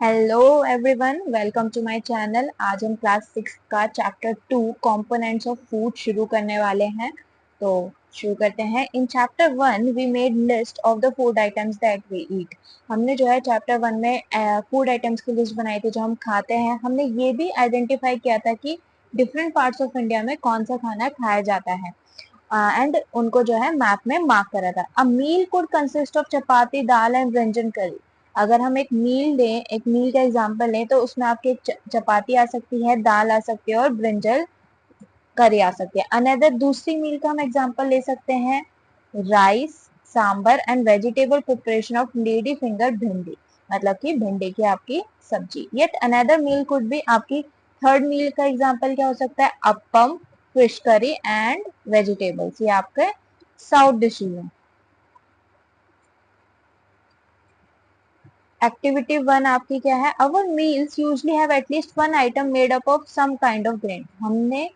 Hello everyone, welcome to my channel. आज हम class 6 का चैप्टर 2 कंपोनेंट्स ऑफ फूड शुरू करने वाले हैं। तो शुरू करते हैं। In chapter 1 we made list of the food items that we eat. हमने जो है चैप्टर 1 में फूड आइटम्स की लिस्ट बनाई थी जो हम खाते हैं। हमने ये भी आइडेंटिफाई किया था कि डिफरेंट पार्ट्स ऑफ इंडिया में कौन सा खाना खाया जाता है एंड उनको जो है मैप में मार्क करा था। A meal could consist of chapati, dal and व्यंजन करी। अगर हम एक मील लें, एक मील का एग्जांपल लें, तो उसमें आपके चपाती आ सकती है, दाल आ सकती है और ब्रिंजल करी आ सकती है। अनदर दूसरी मील का हम एग्जांपल ले सकते हैं rice, sambar and vegetable preparation of lady finger भिंडी, मतलब कि भिंडी की आपकी सब्जी। येट अनदर मील कुड भी आपकी थर्ड मील का एग्जांपल क्या हो सकता है? Appam, fish curry and vegetables. ये आपके साउथ डिशेज हैं। एक्टिविटी 1 आपकी क्या है? Our meals usually have at least one item made up of some kind of grain. हमने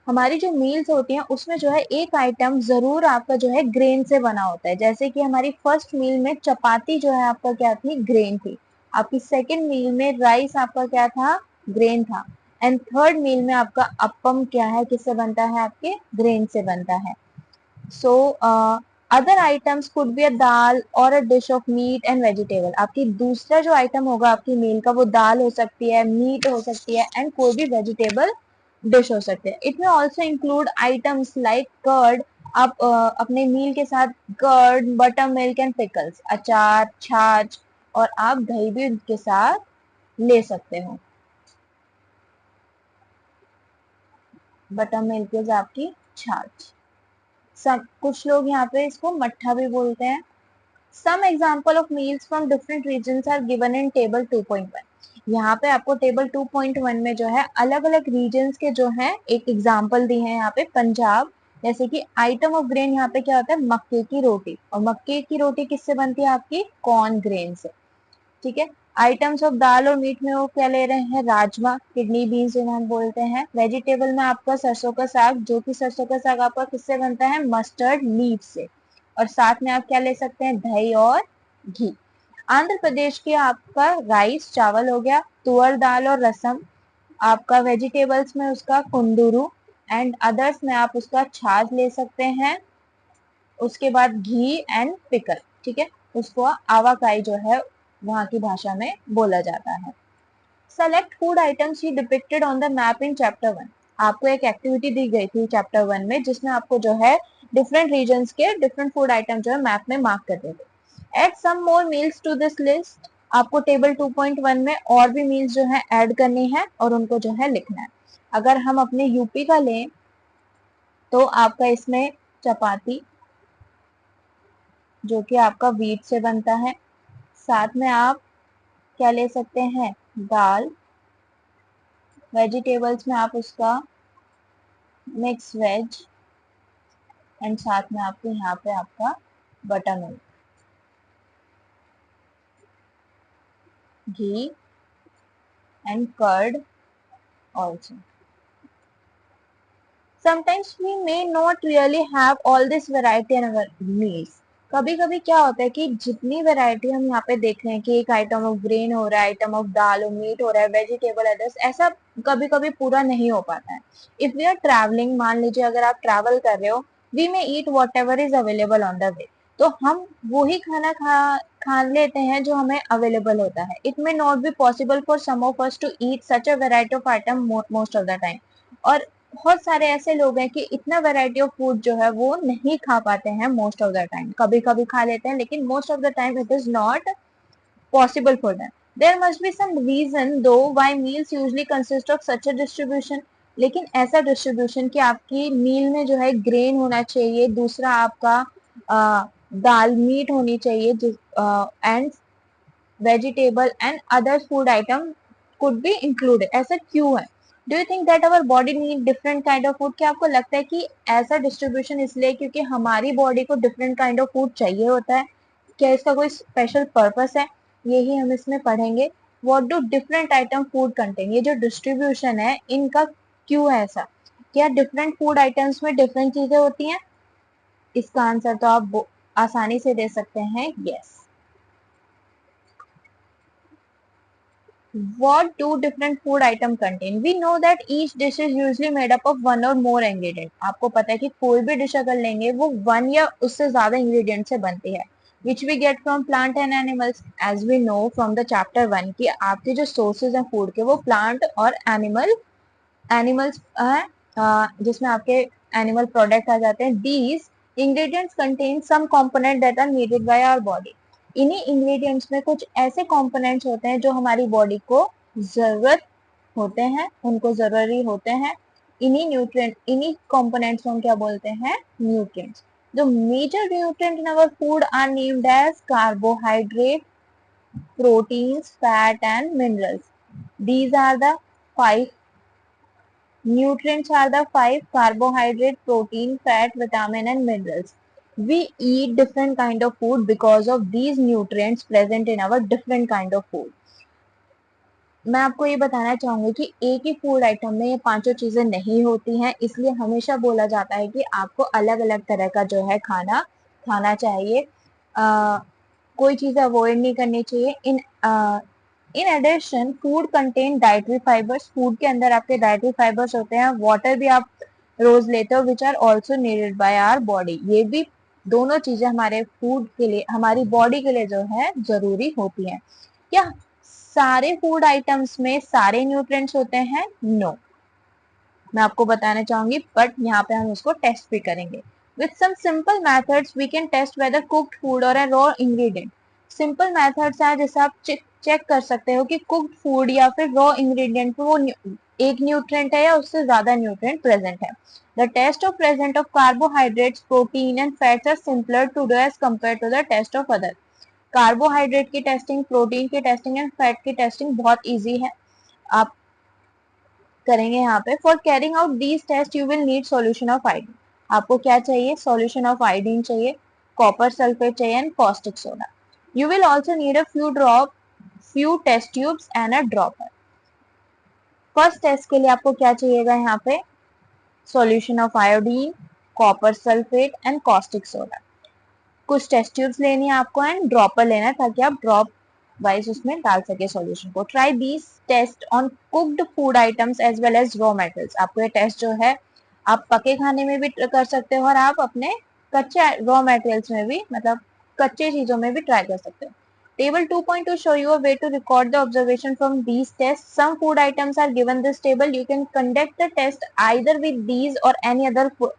हमारी जो मील्स होती हैं उसमें जो है एक आइटम जरूर आपका जो है ग्रेन से बना होता है। जैसे कि हमारी फर्स्ट मील में चपाती जो है आपका क्या थी? ग्रेन थी। आपकी सेकंड मील में राइस आपका क्या था? ग्रेन था। एंड थर्ड मील में आपका अप्पम क्या है? किससे बनता है? आपके ग्रेन से बनता है। So other items could be a dal or a dish of meat and vegetable. आपकी दूसरा जो आइटम होगा आपकी मील का, वो दाल हो सकती है, मीट हो सकती है एंड कोई भी वेजिटेबल डिश हो सकते हैं। इट में also include items like curd. आप अपने मील के साथ curd, buttermilk and pickles, अचार, छाछ और आप दही भी उनके साथ ले सकते हो। बटर मिल्क इज आपकी छाछ। सब कुछ लोग यहाँ पे इसको मट्ठा भी बोलते हैं। Some example of meals from different regions are given in table 2.1। यहाँ पे आपको टेबल 2.1 में जो है अलग अलग रीजन्स के जो है एक एग्जाम्पल दी है। यहाँ पे पंजाब, जैसे कि आइटम ऑफ ग्रेन यहाँ पे क्या होता है? मक्के की रोटी। और मक्के की रोटी किससे बनती है? आपकी कॉर्न ग्रेन से। ठीक है। आइटम्स ऑफ दाल और मीट में वो क्या ले रहे हैं? राजमा, किडनी बीन्स जिन्हें हम बोलते हैं। वेजिटेबल में आपका सरसों का साग, जो कि सरसों का साग आपका किससे बनता है? मस्टर्ड लीफ से। और साथ में आप क्या ले सकते हैं? दही और घी। आंध्र प्रदेश के आपका राइस चावल हो गया, तुअर दाल और रसम। आपका वेजिटेबल्स में उसका कुंदरू एंड अदर्स में आप उसका छाछ ले सकते हैं। उसके बाद घी एंड पिकल। ठीक है। उसको आवाकाई जो है वहां की भाषा में बोला जाता है। Select food items he depicted on the map in chapter 1। आपको एक एक्टिविटी दी गई थी चैप्टर 1 में जिसमें आपको जो है डिफरेंट रीजन्स के डिफरेंट फूड आइटम जो है मैप में मार्क करते थे। Add some more meals to this list. आपको टेबल 2.1 में और भी मील्स जो है ऐड करनी है और उनको जो है लिखना है। अगर हम अपने यूपी का लें तो आपका इसमें चपाती, जो कि आपका व्हीट से बनता है। साथ में आप क्या ले सकते हैं? दाल। वेजिटेबल्स में आप उसका मिक्स वेज एंड साथ में आपको यहाँ पे आपका butter milk, ghee and curd also. Sometimes we may not really have all this variety in our meals. कभी कभी क्या होता है कि जितनी वैरायटी हम यहाँ पे देख रहे हैं कि एक आइटम ऑफ ग्रेन हो रहा है, आइटम ऑफ दाल और मीट हो रहा है, वेजिटेबल अदर्स, ऐसा कभी कभी पूरा नहीं हो पाता है। इफ वी आर ट्रैवलिंग, मान लीजिए अगर आप ट्रैवल कर रहे हो, we may eat whatever is available on the way. तो हम वही खाना खा लेते हैं जो हमें अवेलेबल होता है। It may not be possible for some of us to eat such a variety of item most of the time. और बहुत सारे ऐसे लोग हैं कि इतना वैरायटी ऑफ फूड जो है वो नहीं खा पाते हैं मोस्ट ऑफ द टाइम। कभी कभी खा लेते हैं लेकिन most of the time it is not possible for them. There must be some reason though why meals usually consist of such a distribution. लेकिन ऐसा डिस्ट्रीब्यूशन कि आपकी मील में जो है ग्रेन होना चाहिए, दूसरा आपका दाल मीट होनी चाहिए, and vegetable and other food item could be included, ऐसा क्यों है? Do you think that our body need different kind of food? क्या आपको लगता है कि ऐसा डिस्ट्रीब्यूशन इसलिए क्योंकि हमारी बॉडी को डिफरेंट काइंड ऑफ फूड चाहिए होता है? क्या इसका कोई स्पेशल पर्पस है? यही हम इसमें पढ़ेंगे। What do different item food contain? ये जो डिस्ट्रीब्यूशन है इनका क्यों है ऐसा? क्या डिफरेंट फूड आइटम्स में डिफरेंट चीजें होती हैं? इसका आंसर तो आप आसानी से दे सकते हैं, yes. What do different food item contain? We know that each dish is usually made up of one or more ingredient. आपको पता है कि कोई भी डिश अगर लेंगे वो वन या उससे ज्यादा इंग्रेडिएंट से बनती है, which we get from plant and animals. As we know from the chapter 1 कि आपके जो sources हैं फूड के वो प्लांट और एनिमल्स हैं, जिसमें आपके एनिमल प्रोडक्ट आ जाते हैं. These ingredients contain some component that are needed by our body. इन्हीं इंग्रेडिएंट्स में कुछ ऐसे कंपोनेंट्स होते हैं जो हमारी बॉडी को जरूरत होते हैं, उनको जरूरी होते हैं. इन्हीं कंपोनेंट्स को हम क्या बोलते हैं? Nutrients. The major nutrient in our food are named as carbohydrate, proteins, fat and minerals. These are the five nutrients are the five: carbohydrate, protein, fat, vitamin and minerals. We eat different kind of food because of these nutrients present in our different kind of food. मैं आपको ये बताना चाहूंगी कि एक ही food item में ये पांचों चीजें नहीं होती हैं, इसलिए हमेशा बोला जाता है कि आपको अलग अलग तरह का जो है खाना खाना चाहिए. कोई चीज अवॉइड नहीं करनी चाहिए. In addition food contain dietary fibres. Food के अंदर आपके डाइटरी फाइबर्स होते हैं. वाटर भी आप रोज लेते हो, which are also needed by our body. ये भी दोनों चीजें हमारे फूड के लिए, हमारी बॉडी के लिए जो है जरूरी होती हैं. क्या सारे फूड आइटम्स में सारे न्यूट्रिएंट्स होते हैं? नो. मैं आपको बताना चाहूंगी, बट यहाँ पे हम उसको टेस्ट भी करेंगे. With some simple methods we can test whether cooked food or a raw ingredient. Simple methods हैं जिससे आप चेक कर सकते हो कि कुक्ड फूड या फिर रॉ इंग्रेडिएंट में वो एक न्यूट्रिएंट है या उससे ज्यादा न्यूट्रिएंट प्रेजेंट है. The test of present of carbohydrates, protein and fats are simpler to do as compared to the test of other. Carbohydrate की टेस्टिंग, प्रोटीन की टेस्टिंग एंड फैट की टेस्टिंग बहुत इजी है, आप करेंगे यहाँ पे. For carrying out these test you will need solution of iodine. आपको क्या चाहिए? सॉल्यूशन ऑफ आयोडीन चाहिए, कॉपर सल्फेट चाहिए and caustic soda. You will also need a few test tubes and a dropper. First test के लिए आपको क्या चाहिएगा? यहाँ पे solution of iodine, copper sulphate and caustic soda. कुछ टेस्ट ट्यूब्स लेनी है आपको एंड ड्रॉपर लेना है ताकि आप ड्रॉप वाइज उसमें डाल सके सॉल्यूशन को. Try these test on cooked food items as well as raw metals. आपको ये टेस्ट जो है आप पके खाने में भी कर सकते हो और आप अपने कच्चे रॉ मटेरियल्स में भी, मतलब कच्चे चीजों में भी ट्राई कर सकते हो. Table 2.2 show you a way to record the observation from these tests. Some food items are given this table. You can conduct the test either with these or any other food.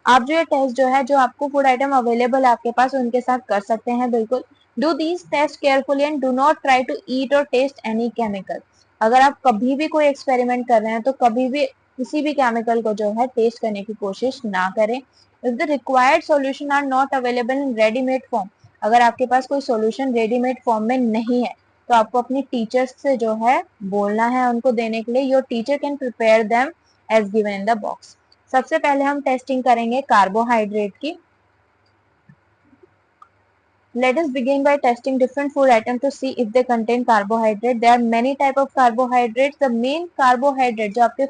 आप जो ये test जो है, जो आपको food item available है आपके पास, उनके साथ कर सकते हैं बिल्कुल. Do these test carefully and do not try to eat or taste any chemical. अगर आप कभी भी कोई एक्सपेरिमेंट कर रहे हैं तो कभी भी किसी भी केमिकल को जो है टेस्ट करने की कोशिश ना करें. If the required solution are not available in readymade form. अगर आपके पास कोई सॉल्यूशन रेडीमेड फॉर्म में नहीं है तो आपको अपनी टीचर्स से जो है बोलना है उनको देने के लिए. Your teacher can prepare them as given in the box. सबसे पहले हम टेस्टिंग करेंगे कार्बोहाइड्रेट की. Let us begin by testing different food items to see if they contain carbohydrate. There are many type of carbohydrates. The main carbohydrate जो आपके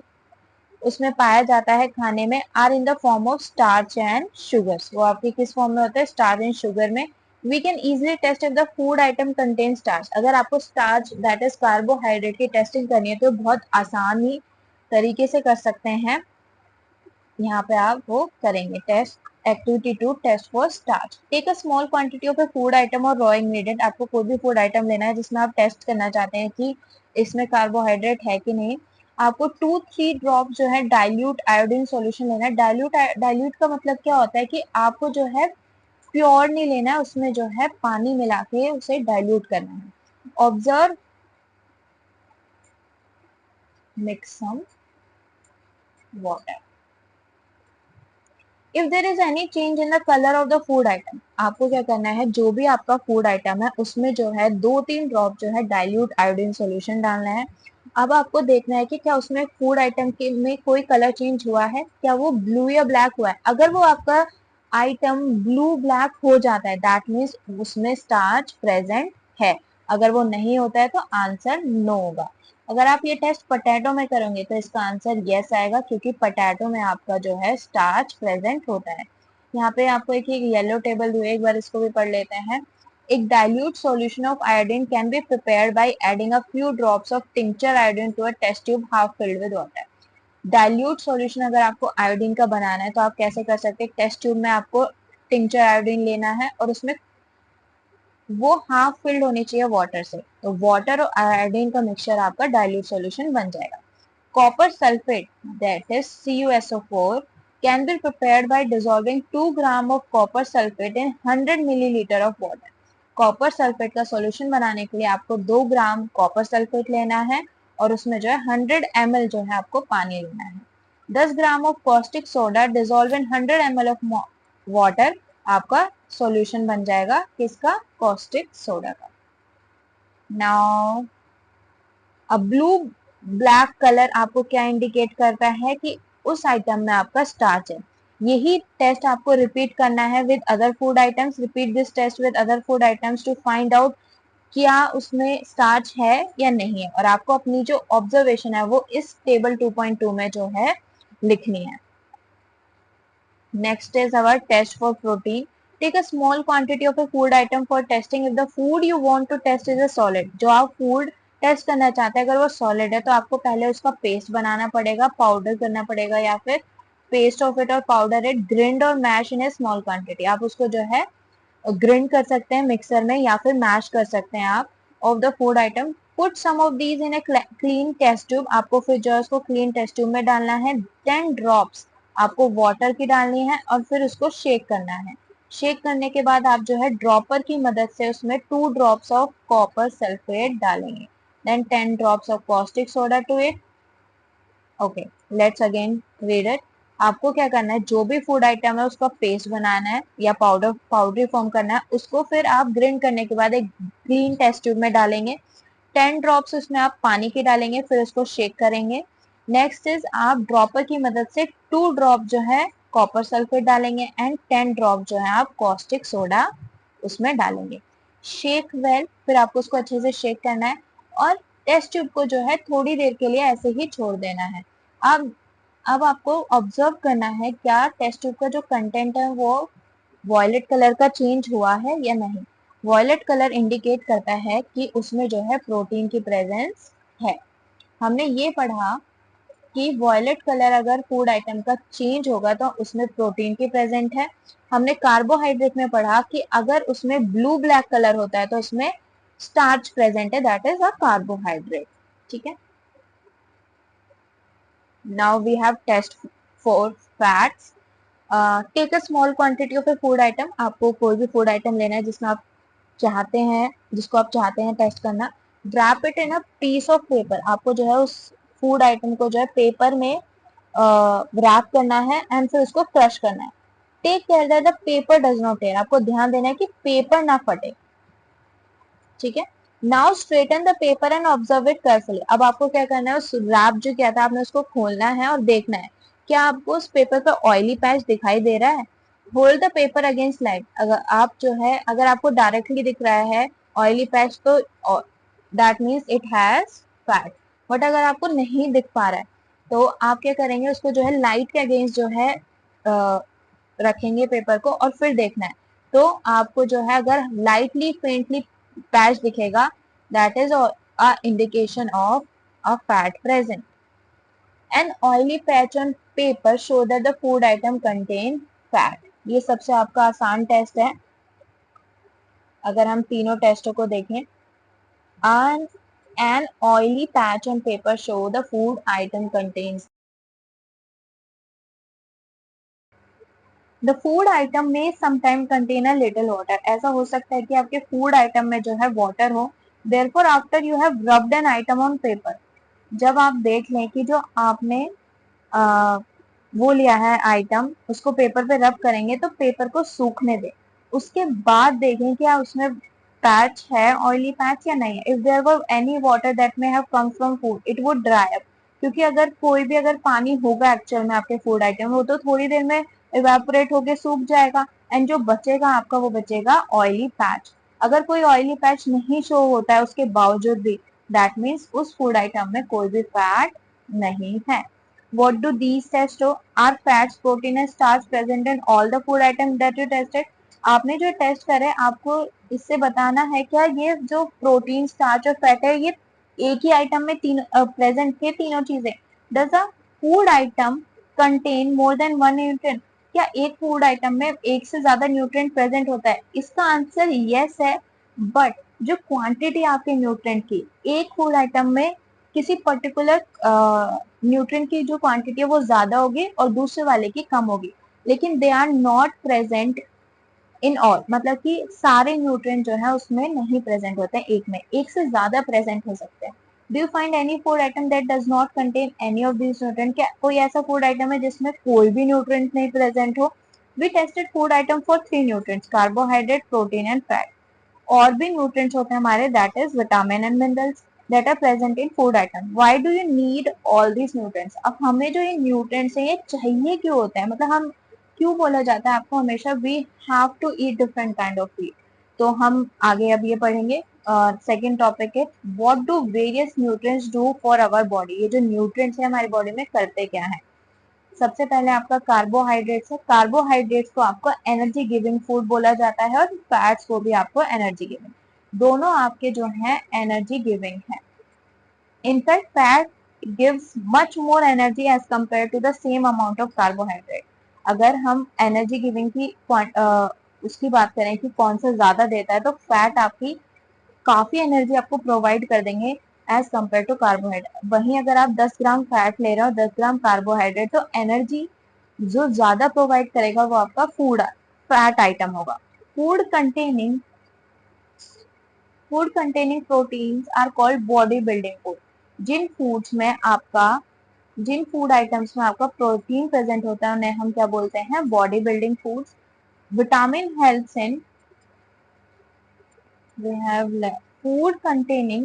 उसमें पाया जाता है खाने में are in the form of starch and sugars. वो आपके किस फॉर्म में होता है? starch and sugar में. We can easily test if the food item contains starch. अगर आपको starch that is carbohydrate की टेस्टिंग करनी है तो बहुत आसान ही तरीके से कर सकते हैं. यहाँ पे आप वो करेंगे test. Activity 2, test for starch. Take a small quantity of a food item or raw ingredient. आपको कोई भी फूड आइटम लेना है जिसमें आप टेस्ट करना चाहते हैं कि इसमें कार्बोहाइड्रेट है कि नहीं. आपको 2-3 ड्रॉप जो है डाइल्यूट आयोडीन सॉल्यूशन लेना है. डाइल्यूट का मतलब क्या होता है कि आपको जो है प्योर नहीं लेना है, उसमें जो है पानी मिला के उसे डाइल्यूट करना है. Observe, mix some water. If there is any change in the colour of the food item. आपको क्या करना है, जो भी आपका फूड आइटम है उसमें जो है 2-3 ड्रॉप जो है डाइल्यूट आयोडीन सॉल्यूशन डालना है. अब आपको देखना है कि क्या उसमें फूड आइटम के में कोई कलर चेंज हुआ है, क्या वो ब्लू या ब्लैक हुआ है. अगर वो आपका आइटम ब्लू ब्लैक हो जाता है दैट मीन्स उसमें स्टार्च प्रेजेंट है. अगर वो नहीं होता है तो आंसर नो होगा. अगर आप ये टेस्ट पोटैटो में करोगे तो इसका आंसर यस आएगा क्योंकि पोटैटो में आपका जो है स्टार्च प्रेजेंट होता है. यहाँ पे आपको एक येलो टेबल हुई, एक बार इसको भी पढ़ लेते हैं. एक dilute solution of iodine can be prepared by adding a few drops of tincture iodine to a test tube half filled with water. Dilute solution अगर आपको आयोडीन का बनाना है तो आप कैसे कर सकते हैं, टेस्ट ट्यूब में आपको टिंचर आयोडीन लेना है और उसमें वो हाफ फिल्ड होनी चाहिए वाटर से, तो वाटर और आयोडीन का मिक्सचर आपका डाइल्यूट सॉल्यूशन बन जाएगा। Copper sulphate that is CuSO4 can be prepared by dissolving 2 gram of copper sulfate in 100 milliliter of water। Copper sulphate का सॉल्यूशन बनाने के लिए आपको 2 ग्राम कॉपर सल्फेट लेना है और उसमें जो है 100 ml जो है आपको पानी लेना है। 10 gram of caustic soda dissolve in 100 ml of water, आपका सॉल्यूशन बन जाएगा किसका, कॉस्टिक सोडा का। नाउ अब ब्लू ब्लैक कलर आपको क्या इंडिकेट करता है कि उस आइटम में आपका स्टार्च है। यही टेस्ट आपको रिपीट करना है with other food items. Repeat this test with other food items to find out क्या उसमें स्टार्च है या नहीं है, और आपको अपनी जो ऑब्जर्वेशन है वो इस टेबल 2.2 में जो है लिखनी है। Next is our test for protein. Take a small quantity of a food item for testing if the food you want to test is a solid। जो आप फूड टेस्ट करना चाहते हैं अगर वो सॉलिड है तो आपको पहले उसका पेस्ट बनाना पड़ेगा, पाउडर करना पड़ेगा, या फिर पेस्ट ऑफ इट और पाउडर इट ग्रिंड और मैश इन ए स्मॉल क्वांटिटी। आप उसको जो है ग्रिंड कर सकते हैं मिक्सर में या फिर मैश कर सकते हैं आप of the food item. Put some of these in a clean test tube. आपको फिर जो है उसको क्लीन टेस्ट ट्यूब में डालना है। 10 ड्रॉप्स आपको वाटर की डालनी है और फिर उसको शेक करना है। शेक करने के बाद आप जो है ड्रॉपर की मदद से उसमें 2 ड्रॉप्स ऑफ कॉपर सल्फेट डालेंगे, then 10 drops of caustic soda to it. Okay, let's again read it. आपको क्या करना है, जो भी फूड आइटम है उसका पेस्ट बनाना है या पाउडरी फॉर्म करना है, उसको फिर आप ग्राइंड करने के बाद एक क्लीन टेस्ट ट्यूब में डालेंगे। 10 ड्रॉप्स उसमें आप पानी के डालेंगे, फिर उसको शेक करेंगे। नेक्स्ट इज आप ड्रॉपर की मदद से 2 ड्रॉप जो है कॉपर सल्फेट डालेंगे एंड 10 ड्रॉप जो है आप कॉस्टिक सोडा उसमें डालेंगे। शेक वेल, फिर आपको उसको अच्छे से शेक करना है और टेस्ट ट्यूब को जो है थोड़ी देर के लिए ऐसे ही छोड़ देना है। अब आपको ऑब्जर्व करना है क्या टेस्ट ट्यूब का जो कंटेंट है वो वॉयलेट कलर का चेंज हुआ है या नहीं। वॉयलेट कलर इंडिकेट करता है कि उसमें जो है प्रोटीन की प्रेजेंस है। हमने ये पढ़ा कि वॉयलेट कलर अगर फूड आइटम का चेंज होगा तो उसमें प्रोटीन की प्रेजेंट है। हमने कार्बोहाइड्रेट में पढ़ा कि अगर उसमें ब्लू ब्लैक कलर होता है तो उसमें स्टार्च प्रेजेंट है, दैट इज अ कार्बोहाइड्रेट। ठीक है, now we have test for fats. Take a small quantity of a food item. आपको कोई भी फूड आइटम लेना है जिसमें आप चाहते हैं जिसको आप चाहते हैं टेस्ट करना। Drape it in a piece of paper. आपको जो है उस फूड आइटम को जो है पेपर में रैप करना है एंड फिर उसको क्रश करना है। Take care that the paper does not tear. आपको ध्यान देना है कि पेपर ना फटे। ठीक है, now straighten the paper and observe it carefully. अब आपको क्या करना है, उस रैप जो किया था आपने उसको खोलना है और देखना है क्या आपको उस पेपर पर ऑयली पैच दिखाई दे रहा है। Hold the paper against light. अगर आप जो है अगर आपको डायरेक्टली दिख रहा है ऑयली पैच तो that means it has fat. But अगर आपको नहीं दिख पा रहा है तो आप क्या करेंगे, उसको जो है लाइट के अगेंस्ट जो है रखेंगे पेपर को और फिर देखना है। तो आपको जो है अगर लाइटली फेंटली पैच दिखेगा that is a indication of a fat present. An oily patch on paper show that the food item contain fat. ये सबसे आपका आसान टेस्ट है। अगर हम तीनों टेस्टों को देखें, an oily patch on paper show the food item contains। The food item में sometime contain a little water. ऐसा हो सकता है कि आपके फूड आइटम में जो है वाटर हो। Therefore after you have rubbed an item on paper. जब आप देख लें कि जो आपने वो लिया है आइटम उसको पेपर पे रब करेंगे तो पेपर को सूखने दें। उसके बाद देखें क्या उसमें पैच है, ऑयली पैच या नहीं है। If there were any water that may have come from food it would dry up. क्योंकि अगर पानी होगा एक्चुअल में आपके फूड आइटम वो तो थोड़ी देर में इवेपोरेट होके सूख जाएगा एंड जो बचेगा आपका वो बचेगा ऑयली पैच। अगर कोई ऑयली पैच नहीं शो होता है उसके बावजूद भी दैट मीन्स उस फूड आइटम में कोई भी फैट नहीं है। What do these tests show? Are fats, protein and starch present in all the food items that you tested? आपने जो टेस्ट करे आपको इससे बताना है क्या ये जो प्रोटीन, स्टार्च और फैट है ये एक ही आइटम में तीनों प्रेजेंट है, तीनों चीजें। Does a food item contain more than one nutrient? क्या एक फूड आइटम में एक से ज्यादा न्यूट्रिएंट प्रेजेंट होता है? इसका आंसर यस है, बट जो क्वांटिटी आपके न्यूट्रिएंट की एक फूड आइटम में किसी पर्टिकुलर न्यूट्रिएंट की जो क्वांटिटी है वो ज्यादा होगी और दूसरे वाले की कम होगी, लेकिन they are not present in all, मतलब कि सारे न्यूट्रिएंट जो है उसमें नहीं प्रेजेंट होते हैं, एक में एक से ज्यादा प्रेजेंट हो सकते हैं। Do you find any food item that does not contain any of these nutrient? क्या कोई ऐसा फूड आइटम है जिसमें कोई भी न्यूट्रिएंट नहीं प्रेजेंट हो? We tested food item for three nutrients, carbohydrate, protein and fat. और भी न्यूट्रिएंट्स होते हैं हमारे, that is vitamin and minerals that are present in food item. Why do you need all these nutrients? अब हमें जो ये न्यूट्रिएंट्स है ये चाहिए क्यों होते हैं, मतलब हम क्यों बोला जाता है आपको हमेशा we have to eat different kind of food? तो हम आगे अब ये पढ़ेंगे। सेकेंड टॉपिक है what do various nutrients do for our body? ये जो न्यूट्रिएंट्स है हमारी बॉडी में करते क्या है? सबसे पहले आपका कार्बोहाइड्रेट्स है। कार्बोहाइड्रेट्स को आपको एनर्जी गिविंग फूड बोला जाता है और फैट्स को भी आपको एनर्जी गिविंग, दोनों आपके जो है एनर्जी गिविंग है। In fact fat gives much more energy as compare to the same amount of carbohydrate. अगर हम एनर्जी गिविंग की उसकी बात करें कि कौन सा ज्यादा देता है, तो फैट आपकी काफी एनर्जी आपको प्रोवाइड कर देंगे एज कम्पेयर टू कार्बोहाइड्रेट। वहीं अगर आप 10 ग्राम फैट ले रहे हो 10 ग्राम कार्बोहाइड्रेट, तो एनर्जी जो ज्यादा प्रोवाइड करेगा वो आपका फैट आइटम होगा। Food containing food containing proteins are called body building food. जिन फूड्स में आपका जिन फूड आइटम्स में आपका प्रोटीन प्रेजेंट होता है उन्हें हम क्या बोलते हैं? Body building foods. Vitamin helps in we have food containing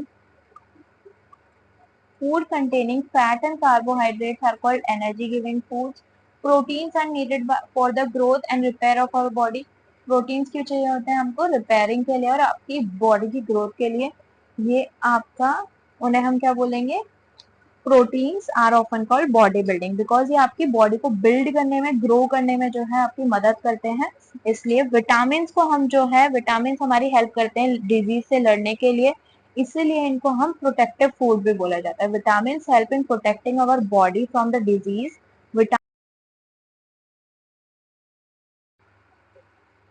Food containing fat and carbohydrates are called energy giving foods. Proteins are needed for the growth and repair of our body. Proteins क्यों चाहिए होते हैं हमको? Repairing के लिए और आपकी body की ग्रोथ के लिए। ये आपका उन्हें हम क्या बोलेंगे? Proteins are often called body building because ये आपकी बॉडी को बिल्ड करने में, ग्रो करने में जो है आपकी मदद करते हैं। इसलिए विटामिन को हम जो है, विटामिन हमारी हेल्प करते हैं डिजीज से लड़ने के लिए, इसीलिए इनको हम प्रोटेक्टिव फूड भी बोला जाता है। Vitamin help in protecting our body from the disease.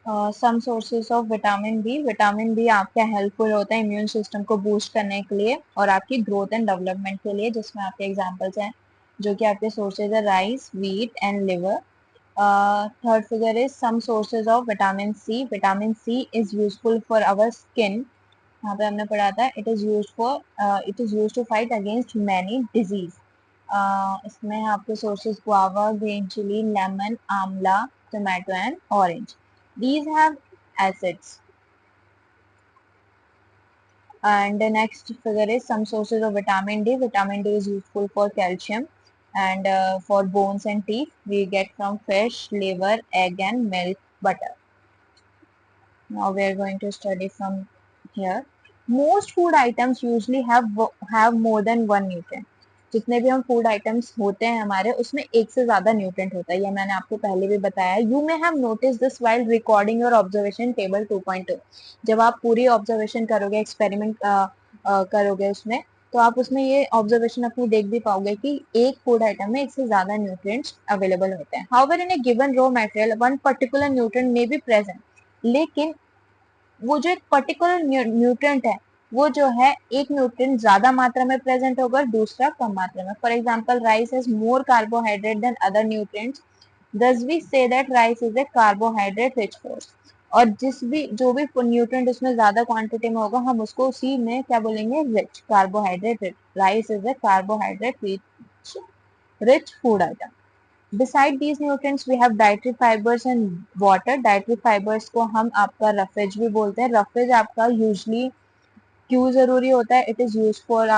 Some sources of vitamin B. Vitamin B आपका हेल्पफुल होता है इम्यून सिस्टम को बूस्ट करने के लिए और आपकी ग्रोथ एंड डेवलपमेंट के लिए, जिसमें आपके एग्जांपल्स हैं जो कि आपके सोर्सेज है rice, wheat and liver. Third figure is some sources of vitamin C. Vitamin C is useful for our skin. यहाँ पे हमने पढ़ा था it is use to fight against many disease. इसमें आपके sources guava, green chilli, lemon, amla, tomato and orange. These have acids. And the next figure is some sources of vitamin D. Vitamin D is useful for calcium and for bones and teeth. We get from fish, liver, egg and milk, butter. Now we are going to study from here. Most food items usually have more than one nutrient. जितने भी हम food items होते हैं हमारे, उसमें एक से ज्यादा न्यूट्रिएंट होता है, ये मैंने आपको पहले भी बताया। You may have notice this while recording your observation table 2.2। जब आप पूरी ऑब्जर्वेशन करोगे, एक्सपेरिमेंट करोगे उसमें, तो आप उसमें ये ऑब्जर्वेशन अपनी देख भी पाओगे कि एक फूड आइटम में एक से ज्यादा न्यूट्रिएंट्स अवेलेबल होते हैं। However in A given raw material one particular nutrient may be present, लेकिन वो जो एक पर्टिकुलर न्यूट्रिएंट है वो जो है एक न्यूट्रिएंट ज्यादा मात्रा में प्रेजेंट होगा, दूसरा कम मात्रा में। For example rice has more carbohydrate than other nutrients, thus we say that rice is a carbohydrate rich food। और जो भी न्यूट्रिएंट उसमें ज्यादा क्वांटिटी में होगा हम उसको उसी में क्या बोलेंगे? Rich, carbohydrate rich. Rice is a carbohydrate rich food item। Beside these nutrients we have dietary fibers and water। dietary fibers को हम आपका रफेज भी बोलते हैं। रफेज आपका यूजली क्यों जरूरी होता है? It is use for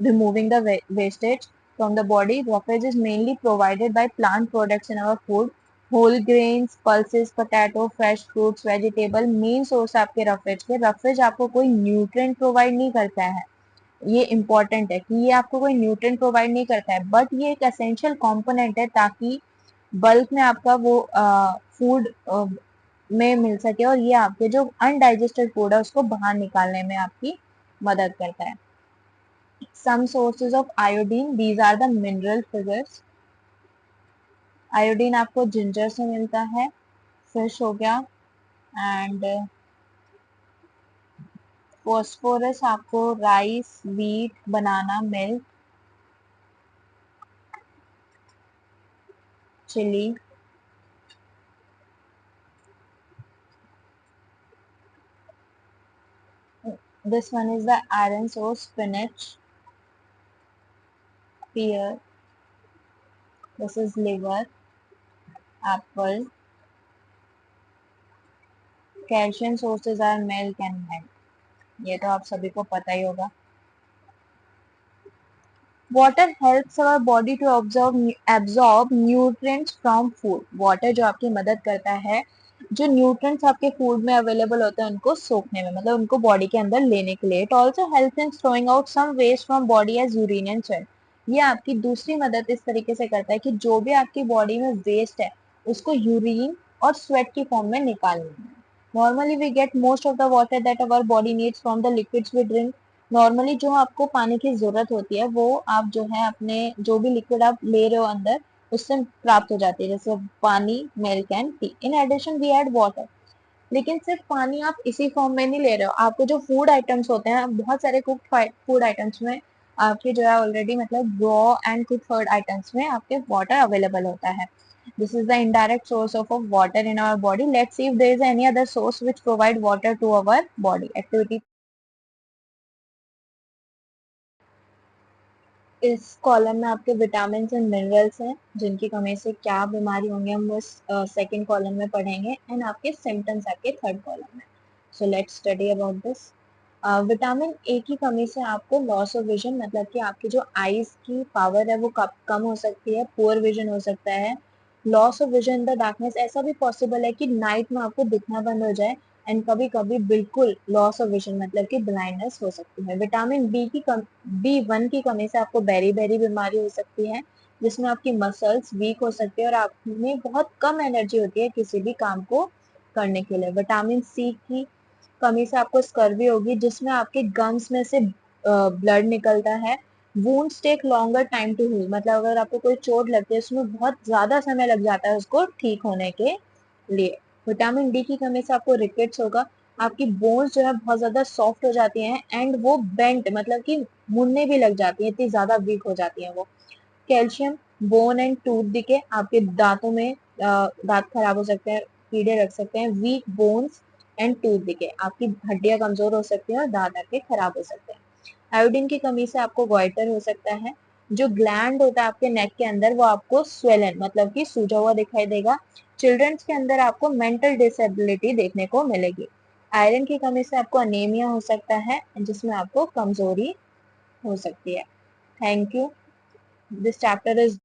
removing the wastage from the body. Roughage is mainly provided by plant products in our food. Whole grains, pulses, potato, fresh fruits, vegetable main source आपके roughage के। Roughage आपको कोई nutrient provide नहीं करता है, ये important है कि ये आपको कोई न्यूट्रिएंट प्रोवाइड नहीं करता है, बट ये एक एसेंशियल कंपोनेंट है ताकि बल्क में आपका वो फूड में मिल सके और ये आपके जो अनडाइजेस्टेड फूड है उसको बाहर निकालने में आपकी मदद करता है. Some sources of iodine, these are the mineral figures. Iodine आपको जिंजर से मिलता है, फिश हो गया, एंड फॉस्फोरस आपको rice, wheat, banana, milk, chilli. This one is the iron source, spinach, pear. This is liver, apple. Calcium sources are milk and milk. ये तो आप सभी को पता ही होगा. Water helps our body to absorb nutrients from food. Water जो आपकी मदद करता है जो न्यूट्रिएंट्स आपके फूड में अवेलेबल होते हैं उनको सोखने में, मतलब उनको बॉडी के अंदर लेने के लिए. It also help in throwing out some waste from body as urine and sweat. ये आपकी दूसरी मदद इस तरीके से करता है कि जो भी आपकी बॉडी में वेस्ट है उसको यूरिन और स्वेट की फॉर्म में निकालना है. Normally we get most of the water that our body needs from the liquids we drink. Normally जो आपको पानी की जरूरत होती है वो आप जो है अपने जो भी लिक्विड आप ले रहे हो अंदर उससे प्राप्त हो जाती है, जैसे पानी, milk and tea. In addition we add water. लेकिन सिर्फ पानी आप इसी फॉर्म में नहीं ले रहे हो, आपको जो फूड आइटम्स होते हैं बहुत सारे कुक्ड फूड आइटम्स में आपके जो है ऑलरेडी मतलब raw and cook food items में आपके वाटर अवेलेबल होता है. This is the indirect source of water in our body. Let's see if there is any other source which provide water to our body. Activity. इस column में आपके vitamin and minerals हैं जिनकी कमी से क्या बीमारी होंगे हम वो सेकेंड कॉलम में पढ़ेंगे, एंड आपके सिम्टम्स आपके थर्ड कॉलम में. So let's study about this. Vitamin A की कमी से आपको लॉस ऑफ विजन, मतलब कि आपकी जो आईज की पावर है वो कम हो सकती है, पुअर विजन हो सकता है. Loss of vision in the darkness, ऐसा भी पॉसिबल है कि नाइट में आपको दिखना बंद हो जाए, एंड कभी कभी बिल्कुल लॉस ऑफ विजन मतलब कि ब्लाइंडनेस हो सकती है. विटामिन बी वन की कमी से आपको बेरी बेरी बीमारी हो सकती है जिसमें आपकी मसल्स वीक हो सकती है और आप में बहुत कम एनर्जी होती है किसी भी काम को करने के लिए. विटामिन सी की कमी से आपको स्कर्वी होगी जिसमें आपके गम्स में से ब्लड निकलता है. Wounds take longer time to heal, मतलब अगर आपको कोई चोट लगती है उसमें बहुत ज्यादा समय लग जाता है उसको ठीक होने के लिए. विटामिन डी की कमी से आपको रिकेट्स होगा, आपकी बोन्स जो है बहुत ज्यादा सॉफ्ट हो जाती हैं एंड वो बेंट मतलब कि मुड़ने भी लग जाती हैं, इतनी ज्यादा वीक हो जाती हैं वो. Calcium, bone and tooth decay, आपके दांतों में दांत खराब हो सकते हैं, कीड़े रख सकते हैं. Weak bones and tooth decay, आपकी हड्डियां कमजोर हो सकती हैं और दांत आपके खराब हो सकते हैं. आयोडीन की कमी से आपको गोइटर हो सकता है. जो ग्लैंड होता है आपके नेक के अंदर वो आपको स्वेलन मतलब कि सूजा हुआ दिखाई देगा. चिल्ड्रंस के अंदर आपको मेंटल डिसेबिलिटी देखने को मिलेगी. आयरन की कमी से आपको अनेमिया हो सकता है जिसमें आपको कमजोरी हो सकती है. Thank you. This chapter is